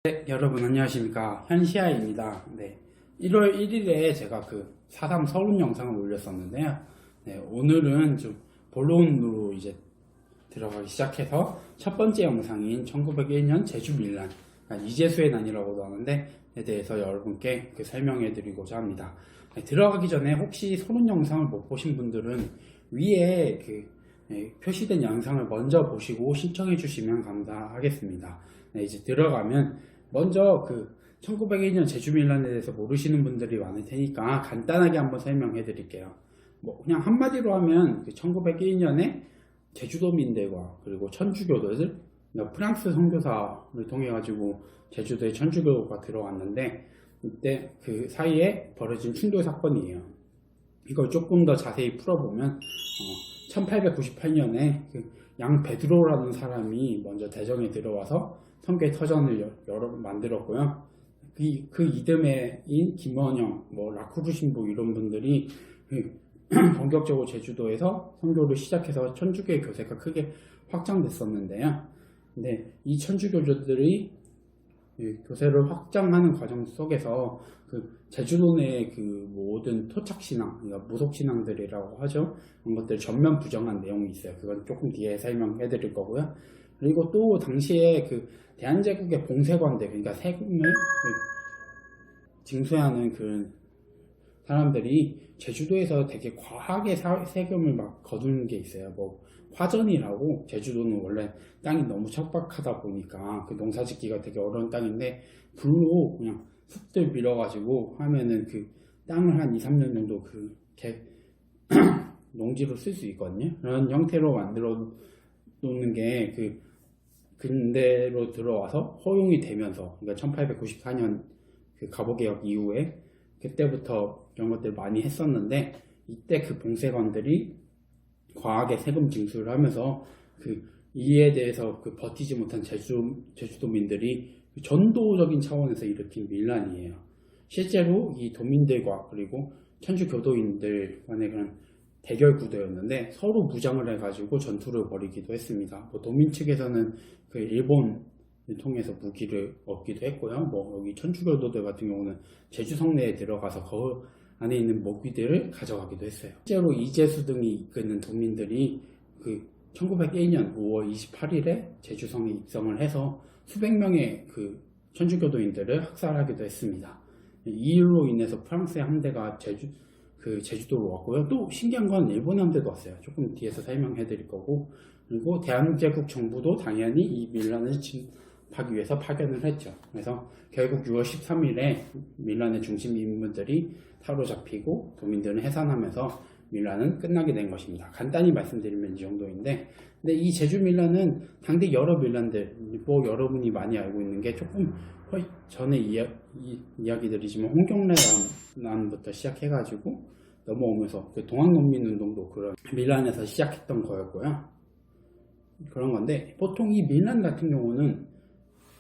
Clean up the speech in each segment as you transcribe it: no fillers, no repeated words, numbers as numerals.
네, 여러분 안녕하십니까, 현시아입니다. 네, 1월 1일에 제가 그 4.3 서울 영상을 올렸었는데요. 네, 오늘은 좀 본론으로 이제 들어가기 시작해서 첫 번째 영상인 1901년 제주 밀란, 이재수의 난이라고도 하는데, 에 대해서 여러분께 설명해 드리고자 합니다. 네, 들어가기 전에 혹시 서론 영상을 못 보신 분들은 위에 표시된 영상을 먼저 보시고 신청해 주시면 감사하겠습니다. 네, 이제 들어가면 먼저 1901년 제주 밀란에 대해서 모르시는 분들이 많을 테니까 간단하게 한번 설명해 드릴게요. 뭐 그냥 한마디로 하면 1901년에 제주도민들과 그리고 천주교도들, 그러니까 프랑스 선교사를 통해 가지고 제주도에 천주교가 들어왔는데, 이때 그 사이에 벌어진 충돌 사건이에요. 이걸 조금 더 자세히 풀어보면 1898년에 양 베드로라는 사람이 먼저 대정에 들어와서 성교의 터전을 만들었고요. 그 이듬해인 김원영, 라쿠르 신부 이런 분들이 본격적으로 제주도에서 선교를 시작해서 천주교의 교세가 크게 확장됐었는데요. 근데 이 천주교주들이 교세를 확장하는 과정 속에서 제주도 내의 모든 토착신앙, 그러니까 무속신앙들이라고 하죠. 그런 것들 전면 부정한 내용이 있어요. 그건 조금 뒤에 설명해 드릴 거고요. 그리고 또 당시에 대한제국의 봉쇄관들, 그러니까 세금을 징수하는 사람들이 제주도에서 되게 과하게 세금을 막 거두는 게 있어요. 화전이라고, 제주도는 원래 땅이 너무 척박하다 보니까 농사 짓기가 되게 어려운 땅인데, 불로 그냥 숲들 밀어가지고 하면은 땅을 한 2, 3년 정도 농지로 쓸 수 있거든요. 그런 형태로 만들어 놓는 게 근대로 들어와서 허용이 되면서, 그러니까 1894년 갑오개혁 이후에 그때부터 이런 것들 많이 했었는데, 이때 봉쇄관들이 과하게 세금 징수를 하면서 이에 대해서 버티지 못한 제주도민들이 전도적인 차원에서 일으킨 밀란이에요. 실제로 이 도민들과 그리고 천주교도인들 간의 그런 대결 구도였는데, 서로 무장을 해가지고 전투를 벌이기도 했습니다. 도민 측에서는 일본을 통해서 무기를 얻기도 했고요. 여기 천주교도들 같은 경우는 제주 성내에 들어가서 그 안에 있는 무기들을 가져가기도 했어요. 실제로 이재수 등이 이끄는 도민들이 1901년 5월 28일에 제주성에 입성을 해서 수백 명의 천주교도인들을 학살하기도 했습니다. 이 일로 인해서 프랑스의 함대가 제주도로 왔고요. 또 신기한 건 일본 함대도 왔어요. 조금 뒤에서 설명해 드릴 거고, 그리고 대한제국 정부도 당연히 이 밀란을 진압하기 위해서 파견을 했죠. 그래서 결국 6월 13일에 밀란의 중심 인물들이 사로잡히고 도민들은 해산하면서 밀란은 끝나게 된 것입니다. 간단히 말씀드리면 이 정도인데, 근데 이 제주 밀란은 당대 여러 밀란들, 여러분이 많이 알고 있는 게 조금 전에 이야기들이지만 홍경래란부터 시작해가지고 넘어오면서 동학농민운동도 그런 밀란에서 시작했던 거였고요. 그런 건데, 보통 이 밀란 같은 경우는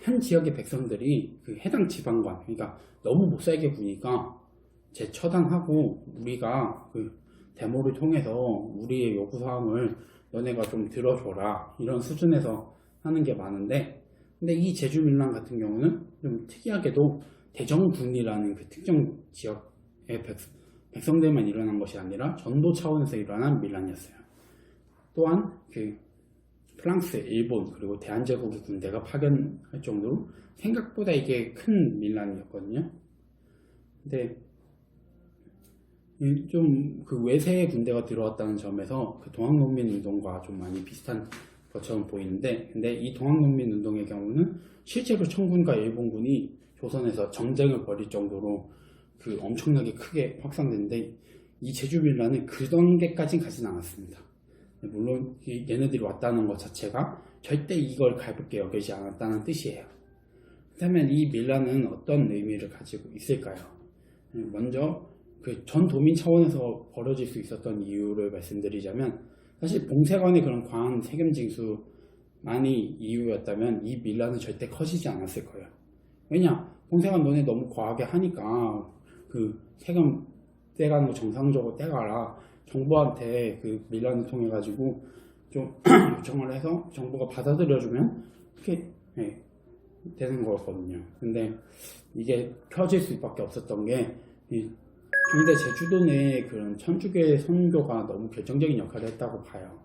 한 지역의 백성들이 해당 지방관, 그러니까 너무 못살게 구니까 재처단하고 우리가 데모를 통해서 우리의 요구사항을 너네가 좀 들어줘라, 이런 수준에서 하는 게 많은데, 근데 이 제주 밀란 같은 경우는 좀 특이하게도 대정군이라는 특정 지역의 백성들만 일어난 것이 아니라 전도 차원에서 일어난 밀란이었어요. 또한 프랑스, 일본, 그리고 대한제국의 군대가 파견할 정도로 생각보다 이게 큰 밀란이었거든요. 근데 좀 외세의 군대가 들어왔다는 점에서 동학농민운동과 좀 많이 비슷한 것처럼 보이는데, 근데 이 동학농민운동의 경우는 실제로 청군과 일본군이 조선에서 정쟁을 벌일 정도로 엄청나게 크게 확산됐는데, 이 제주 밀란은 그 단계까지는 가진 않았습니다. 물론 얘네들이 왔다는 것 자체가 절대 이걸 가볍게 여기지 않았다는 뜻이에요. 그렇다면 이 밀란은 어떤 의미를 가지고 있을까요? 먼저 전 도민 차원에서 벌어질 수 있었던 이유를 말씀드리자면, 사실 봉쇄관의 그런 과한 세금 징수만이 이유였다면 이 밀란은 절대 커지지 않았을 거예요. 왜냐? 봉쇄관 너네 너무 과하게 하니까 세금 떼가는 거 정상적으로 떼가라, 정부한테 밀란을 통해 가지고 좀 요청을 해서 정부가 받아들여주면 그렇게 되는 거였거든요. 근데 이게 펴질 수밖에 없었던 게 이 당대 제주도 내에 그런 천주교의 선교가 너무 결정적인 역할을 했다고 봐요.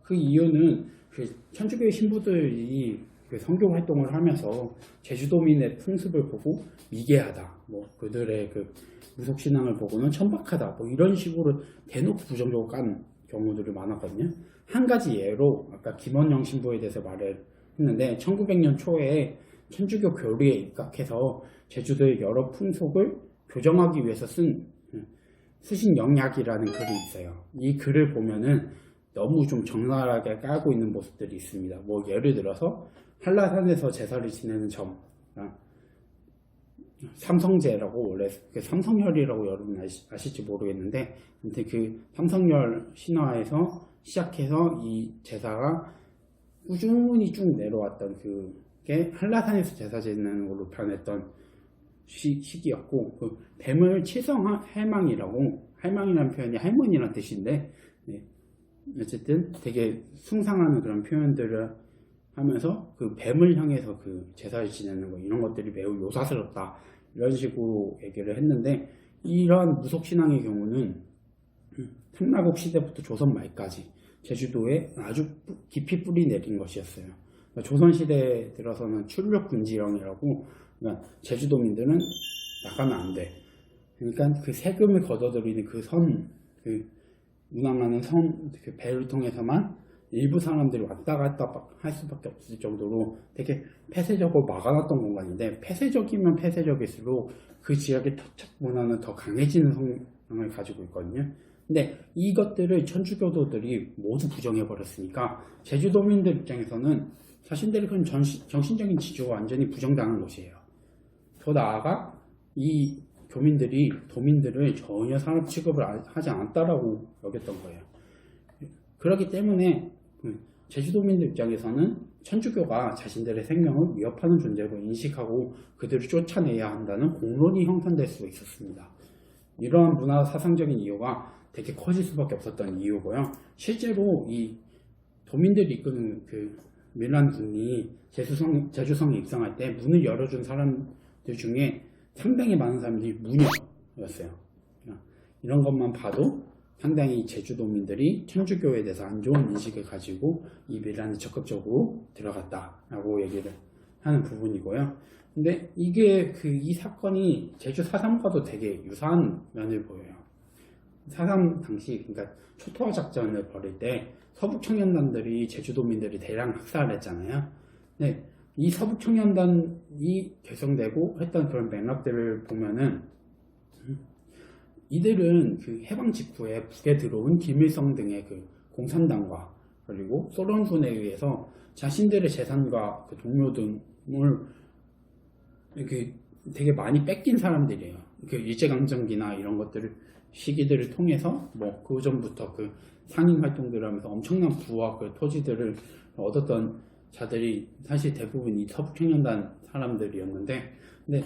그 이유는 그 천주교의 신부들이 그 선교 활동을 하면서 제주도민의 풍습을 보고 미개하다, 뭐 그들의 그 무속 신앙을 보고는 천박하다, 뭐 이런 식으로 대놓고 부정적으로 깐 경우들이 많았거든요. 한 가지 예로 아까 김원영 신부에 대해서 말을 했는데 1900년 초에 천주교 교리에 입각해서 제주도의 여러 풍속을 교정하기 위해서 쓰신 영약이라는 글이 있어요. 이 글을 보면은 너무 좀 적나라하게 깔고 있는 모습들이 있습니다. 뭐 예를 들어서 한라산에서 제사를 지내는 점, 삼성제라고 원래 그 삼성열이라고 여러분 아실지 모르겠는데, 아무튼 그 삼성열 신화에서 시작해서 이 제사가 꾸준히 쭉 내려왔던 그게 한라산에서 제사 지내는 걸로 변했던 시기였고, 그 뱀을 칠성할망이라고, 할망이라는 표현이 할머니라는 뜻인데, 네. 어쨌든 되게 숭상하는 그런 표현들을 하면서 그 뱀을 향해서 그 제사를 지내는 거 이런 것들이 매우 요사스럽다 이런 식으로 얘기를 했는데, 이러한 무속신앙의 경우는 삼라국 시대부터 조선 말까지 제주도에 아주 깊이 뿌리 내린 것이었어요. 그러니까 조선 시대에 들어서는 출력금지령이라고, 그러니까 제주도민들은 나가면 안 돼. 그러니까 그 세금을 걷어들이는 그 운항하는 그 배를 통해서만 일부 사람들이 왔다 갔다 할 수밖에 없을 정도로 되게 폐쇄적으로 막아놨던 공간인데, 폐쇄적이면 폐쇄적일수록 그 지역의 토착 문화는 더 강해지는 성향을 가지고 있거든요. 근데 이것들을 천주교도들이 모두 부정해버렸으니까 제주도민들 입장에서는 자신들의 그런 정신적인 지주가 완전히 부정당한 것이에요. 더 나아가 이 도민들을 전혀 산업 취급을 하지 않았다라고 여겼던 거예요. 그렇기 때문에 제주도민들 입장에서는 천주교가 자신들의 생명을 위협하는 존재로 인식하고 그들을 쫓아내야 한다는 공론이 형성될 수 있었습니다. 이러한 문화 사상적인 이유가 되게 커질 수밖에 없었던 이유고요. 실제로 이 도민들이 이끄는 그 밀란군이 제주성에 입성할 때 문을 열어준 사람들 중에 상당히 많은 사람들이 무녀였어요. 이런 것만 봐도 상당히 제주도민들이 천주교에 대해서 안 좋은 인식을 가지고 이 밀란에 적극적으로 들어갔다라고 얘기를 하는 부분이고요. 근데 이 사건이 제주 4.3과도 되게 유사한 면을 보여요. 4.3 당시, 그러니까 초토화 작전을 벌일 때 서북 청년단들이 제주도민들이 대량 학살을 했잖아요. 네, 이 서북 청년단이 결성되고 했던 그런 맥락들을 보면은 이들은 그 해방 직후에 북에 들어온 김일성 등의 그 공산당과 그리고 소련군에 의해서 자신들의 재산과 그 동료 등을 이렇게 되게 많이 뺏긴 사람들이에요. 그 일제강점기나 이런 시기들을 통해서 뭐 그 전부터 그 상인 활동들을 하면서 엄청난 부와 그 토지들을 얻었던 자들이 사실 대부분 이 서북청년단 사람들이었는데, 근데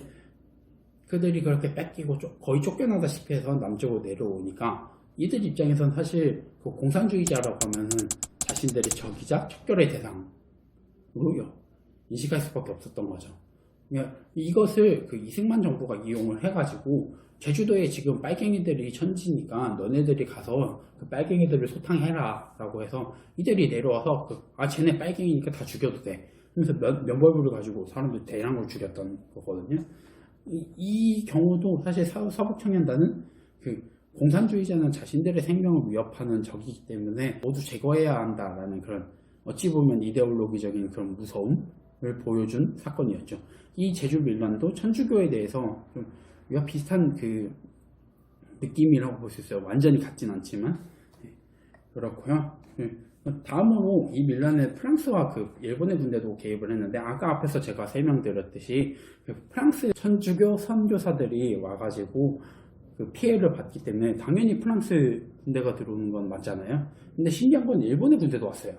그들이 그렇게 뺏기고 거의 쫓겨나다시피 해서 남쪽으로 내려오니까 이들 입장에선 사실 그 공산주의자라고 하면은 자신들의 적이자 척결의 대상으로 인식할 수밖에 없었던 거죠. 그러니까 이것을 그 이승만 정부가 이용을 해가지고 제주도에 지금 빨갱이들이 천지니까 너네들이 가서 그 빨갱이들을 소탕해라 라고 해서 이들이 내려와서 쟤네 빨갱이니까 다 죽여도 돼. 그래서 면벌부를 가지고 사람들 대량으로 죽였던 거거든요. 이 경우도 사실 서북청년단은 그 공산주의자는 자신들의 생명을 위협하는 적이기 때문에 모두 제거해야 한다라는 그런 어찌 보면 이데올로기적인 그런 무서움을 보여준 사건이었죠. 이 제주 밀란도 천주교에 대해서 좀 이와 비슷한 그 느낌이라고 볼 수 있어요. 완전히 같진 않지만. 그렇고요. 다음으로 이 밀란에 프랑스와 그 일본의 군대도 개입을 했는데, 아까 앞에서 제가 설명드렸듯이 그 프랑스 천주교 선교사들이 와가지고 그 피해를 받기 때문에 당연히 프랑스 군대가 들어오는 건 맞잖아요. 근데 신기한 건 일본의 군대도 왔어요.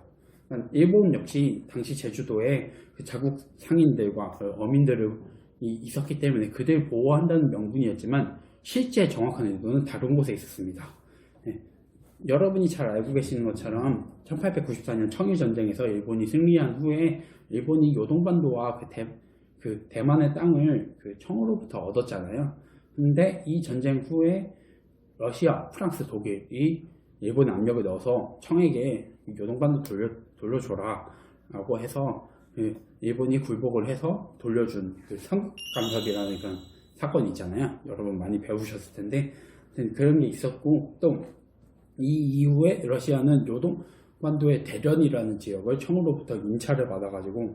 일본 역시 당시 제주도에 그 자국 상인들과 그 어민들을 있었기 때문에 그들 보호한다는 명분이었지만 실제 정확한 의도는 다른 곳에 있었습니다. 네. 여러분이 잘 알고 계시는 것처럼 1894년 청일전쟁에서 일본이 승리한 후에 일본이 요동반도와 그 대만의 땅을 그 청으로부터 얻었잖아요. 근데 이 전쟁 후에 러시아, 프랑스, 독일이 일본에 압력을 넣어서 청에게 요동반도 돌려줘라 라고 해서 그 일본이 굴복을 해서 돌려준 그 삼국감사이라는 그런 사건이 있잖아요. 여러분 많이 배우셨을 텐데 그런 게 있었고, 또 이 이후에 러시아는 요동반도의 대련이라는 지역을 청으로부터 임대를 받아가지고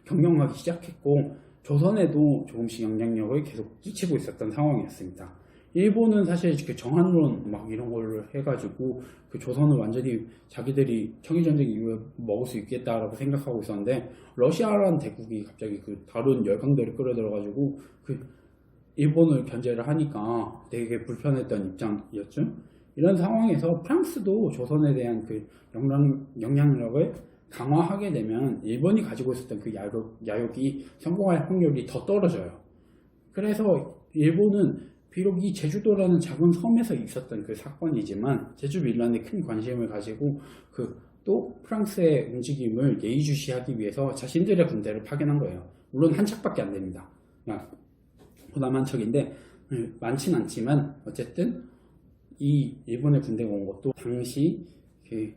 경영하기 시작했고, 조선에도 조금씩 영향력을 계속 끼치고 있었던 상황이었습니다. 일본은 사실 그 정한론 막 이런 걸로 해가지고 그 조선을 완전히 자기들이 청일전쟁 이후에 먹을 수 있겠다라고 생각하고 있었는데, 러시아라는 대국이 갑자기 그 다른 열강대를 끌어들여가지고 그 일본을 견제를 하니까 되게 불편했던 입장이었죠. 이런 상황에서 프랑스도 조선에 대한 그 영향력을 강화하게 되면 일본이 가지고 있었던 그 야욕이 성공할 확률이 더 떨어져요. 그래서 일본은 비록 이 제주도라는 작은 섬에서 있었던 그 사건이지만 제주 밀란에 큰 관심을 가지고 또 프랑스의 움직임을 예의주시하기 위해서 자신들의 군대를 파견한 거예요. 물론 한 척밖에 안 됩니다. 보남 한 척인데 많진 않지만 어쨌든 이 일본의 군대가 온 것도 당시 그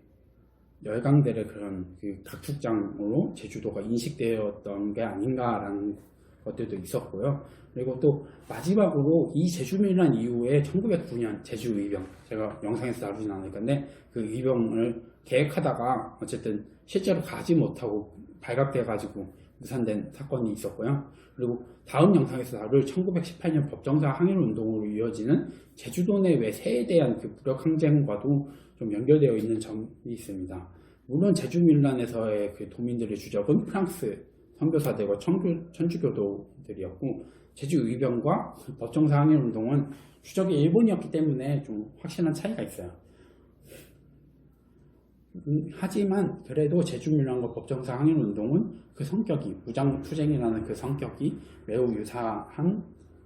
열강대의 그런 그 각축장으로 제주도가 인식되었던 게 아닌가라는 것들도 있었고요. 그리고 또 마지막으로 이 제주밀란 이후에 1909년 제주의병, 제가 영상에서 다루진 않을 건데 그 의병을 계획하다가 어쨌든 실제로 가지 못하고 발각돼가지고 무산된 사건이 있었고요. 그리고 다음 영상에서 다룰 1918년 법정사 항일운동으로 이어지는 제주도 내 외세에 대한 그 무력 항쟁과도 좀 연결되어 있는 점이 있습니다. 물론 제주밀란에서의 그 도민들의 주적은 프랑스 선교사들과 천주교도들이었고, 제주의병과 법정사 항일운동은 주적이 일본이었기 때문에 좀 확실한 차이가 있어요. 하지만 그래도 제주밀란과 법정사 항일운동은 그 성격이, 무장투쟁이라는 그 성격이 매우 유사한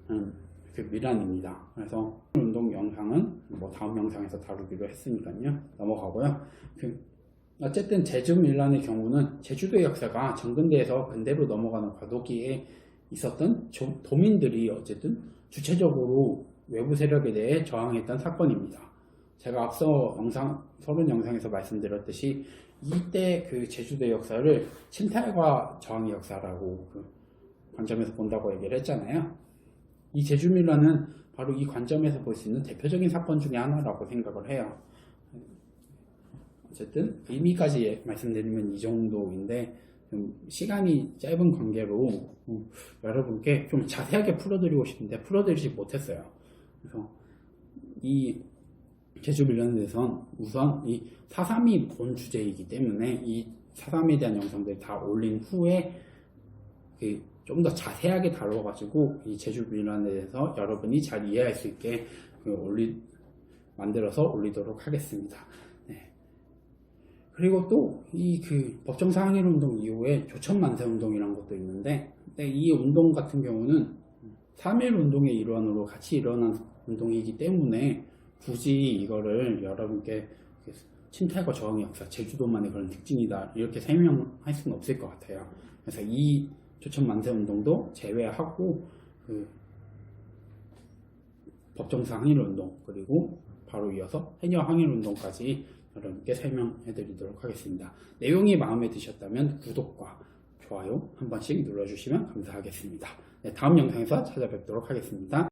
그 밀란입니다. 그래서 운동 영상은 다음 영상에서 다루기로 했으니까요. 넘어가고요. 어쨌든 제주밀란의 경우는 제주도의 역사가 전근대에서 근대로 넘어가는 과도기에 있었던 도민들이 어쨌든 주체적으로 외부 세력에 대해 저항했던 사건입니다. 제가 앞서 서론 영상에서 말씀드렸듯이 이때 그 제주도의 역사를 침탈과 저항의 역사라고 그 관점에서 본다고 얘기를 했잖아요. 이 제주밀란은 바로 이 관점에서 볼 수 있는 대표적인 사건 중에 하나라고 생각을 해요. 어쨌든 의미까지 말씀드리면 이 정도인데 좀 시간이 짧은 관계로 여러분께 좀 자세하게 풀어드리고 싶은데 풀어드리지 못했어요. 그래서 이 제주밀란에 대해서는 우선 이 4.3이 본 주제이기 때문에 이 4.3에 대한 영상들 다 올린 후에 좀 더 자세하게 다뤄가지고 이 제주밀란에 대해서 여러분이 잘 이해할 수 있게 만들어서 올리도록 하겠습니다. 네. 그리고 또 이 법정사 항일운동 이후에 조천만세운동이라는 것도 있는데, 이 운동 같은 경우는 3.1 운동의 일환으로 같이 일어난 운동이기 때문에 굳이 이거를 여러분께 침탈과 저항의 역사, 제주도만의 그런 특징이다 이렇게 설명할 수는 없을 것 같아요. 그래서 이 조천만세운동도 제외하고 법정사 항일운동, 그리고 바로 이어서 해녀 항일운동까지 여러분께 설명해 드리도록 하겠습니다. 내용이 마음에 드셨다면 구독과 좋아요 한 번씩 눌러주시면 감사하겠습니다. 네, 다음 영상에서 찾아뵙도록 하겠습니다.